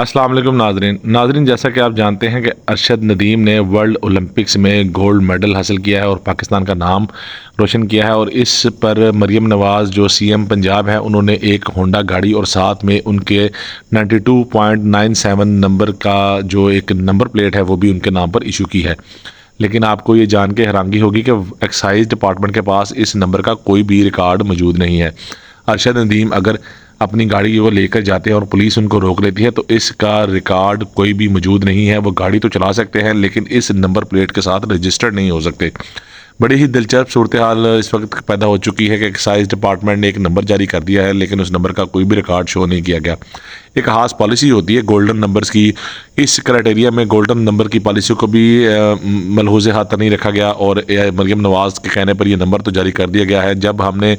السلام علیکم ناظرین، جیسا کہ آپ جانتے ہیں کہ ارشد ندیم نے ورلڈ اولمپکس میں گولڈ میڈل حاصل کیا ہے اور پاکستان کا نام روشن کیا ہے، اور اس پر مریم نواز جو سی ایم پنجاب ہے انہوں نے ایک ہونڈا گاڑی اور ساتھ میں ان کے 92.97 نمبر کا جو ایک نمبر پلیٹ ہے وہ بھی ان کے نام پر ایشو کی ہے۔ لیکن آپ کو یہ جان کے حیرانگی ہوگی کہ ایکسائز ڈپارٹمنٹ کے پاس اس نمبر کا کوئی بھی ریکارڈ موجود نہیں ہے۔ ارشد ندیم اگر اپنی گاڑی وہ لے کر جاتے ہیں اور پولیس ان کو روک لیتی ہے تو اس کا ریکارڈ کوئی بھی موجود نہیں ہے۔ وہ گاڑی تو چلا سکتے ہیں لیکن اس نمبر پلیٹ کے ساتھ رجسٹرڈ نہیں ہو سکتے۔ بڑی ہی دلچسپ صورتحال اس وقت پیدا ہو چکی ہے کہ ایکسائز ڈپارٹمنٹ نے ایک نمبر جاری کر دیا ہے لیکن اس نمبر کا کوئی بھی ریکارڈ شو نہیں کیا گیا۔ ایک خاص پالیسی ہوتی ہے گولڈن نمبرز کی، اس کرائٹیریا میں گولڈن نمبر کی پالیسی کو بھی ملحوظ ہاتھ نہیں رکھا گیا، اور مریم نواز کے کہنے پر یہ نمبر تو جاری کر دیا گیا ہے۔ جب ہم نے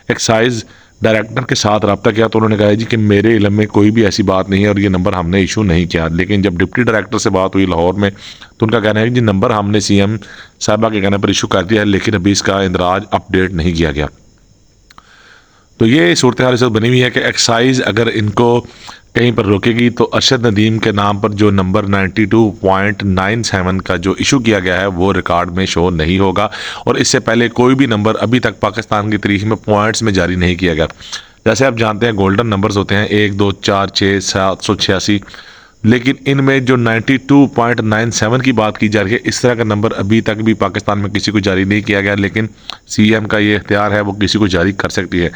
ایکسائز ڈائریکٹر کے ساتھ رابطہ کیا تو انہوں نے کہا جی کہ میرے علم میں کوئی بھی ایسی بات نہیں ہے اور یہ نمبر ہم نے ایشو نہیں کیا، لیکن جب ڈپٹی ڈائریکٹر سے بات ہوئی لاہور میں تو ان کا کہنا ہے کہ جی نمبر ہم نے سی ایم صاحبہ کے کہنے پر ایشو کر دیا ہے لیکن ابھی اس کا اندراج اپ ڈیٹ نہیں کیا گیا۔ تو یہ صورتحال اس وقت بنی ہوئی ہے کہ ایکسائز اگر ان کو کہیں پر روکے گی تو ارشد ندیم کے نام پر جو نمبر 92.97 کا جو ایشو کیا گیا ہے وہ ریکارڈ میں شو نہیں ہوگا، اور اس سے پہلے کوئی بھی نمبر ابھی تک پاکستان کی تاریخ میں پوائنٹس میں جاری نہیں کیا گیا۔ جیسے آپ جانتے ہیں گولڈن نمبرز ہوتے ہیں 1 2 4 6 786، لیکن ان میں جو 92.97 کی بات کی جا رہی ہے اس طرح کا نمبر ابھی تک بھی پاکستان میں کسی کو جاری نہیں کیا گیا، لیکن سی ایم کا یہ اختیار ہے وہ کسی کو جاری کر سکتی ہے۔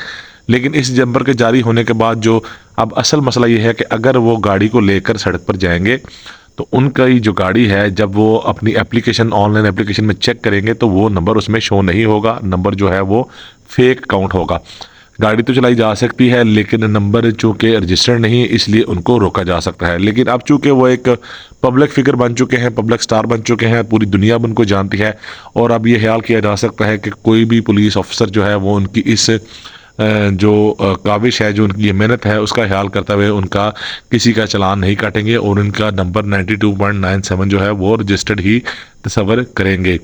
لیکن اس نمبر کے جاری ہونے کے بعد جو اب اصل مسئلہ یہ ہے کہ اگر وہ گاڑی کو لے کر سڑک پر جائیں گے تو ان کا یہ جو گاڑی ہے جب وہ اپنی اپلیکیشن آن لائن اپلیکیشن میں چیک کریں گے تو وہ نمبر اس میں شو نہیں ہوگا، نمبر جو ہے وہ فیک کاؤنٹ ہوگا۔ گاڑی تو چلائی جا سکتی ہے لیکن نمبر چونکہ رجسٹرڈ نہیں اس لیے ان کو روکا جا سکتا ہے۔ لیکن اب چونکہ وہ ایک پبلک فگر بن چکے ہیں، پبلک سٹار بن چکے ہیں، پوری دنیا ان کو جانتی ہے، اور اب یہ خیال کیا جا سکتا ہے کہ کوئی بھی پولیس آفیسر جو ہے وہ ان کی اس جو کاوش ہے، جو ان کی یہ محنت ہے اس کا خیال کرتے ہوئے ان کا کسی کا چلان نہیں کاٹیں گے اور ان کا نمبر 92.97 جو ہے وہ رجسٹرڈ ہی تصور کریں گے۔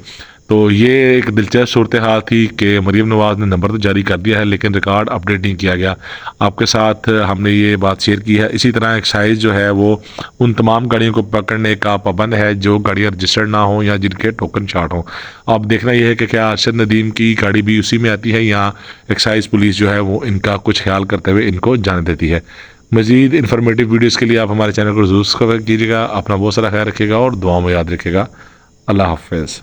تو یہ ایک دلچسپ صورتحال تھی کہ مریم نواز نے نمبر تو جاری کر دیا ہے لیکن ریکارڈ اپڈیٹ نہیں کیا گیا۔ آپ کے ساتھ ہم نے یہ بات شیئر کی ہے۔ اسی طرح ایکسائز جو ہے وہ ان تمام گاڑیوں کو پکڑنے کا پابند ہے جو گاڑیاں رجسٹرڈ نہ ہوں یا جن کے ٹوکن شارٹ ہوں۔ اب دیکھنا یہ ہے کہ کیا ارشد ندیم کی گاڑی بھی اسی میں آتی ہے یا ایکسائز پولیس جو ہے وہ ان کا کچھ خیال کرتے ہوئے ان کو جانے دیتی ہے۔ مزید انفارمیٹیو ویڈیوز کے لیے آپ ہمارے چینل کو ضرور سبسکرائب کیجیے گا۔ اپنا بہت سارا خیال رکھیے گا اور دعاؤں میں یاد رکھیے گا۔ اللہ حافظ۔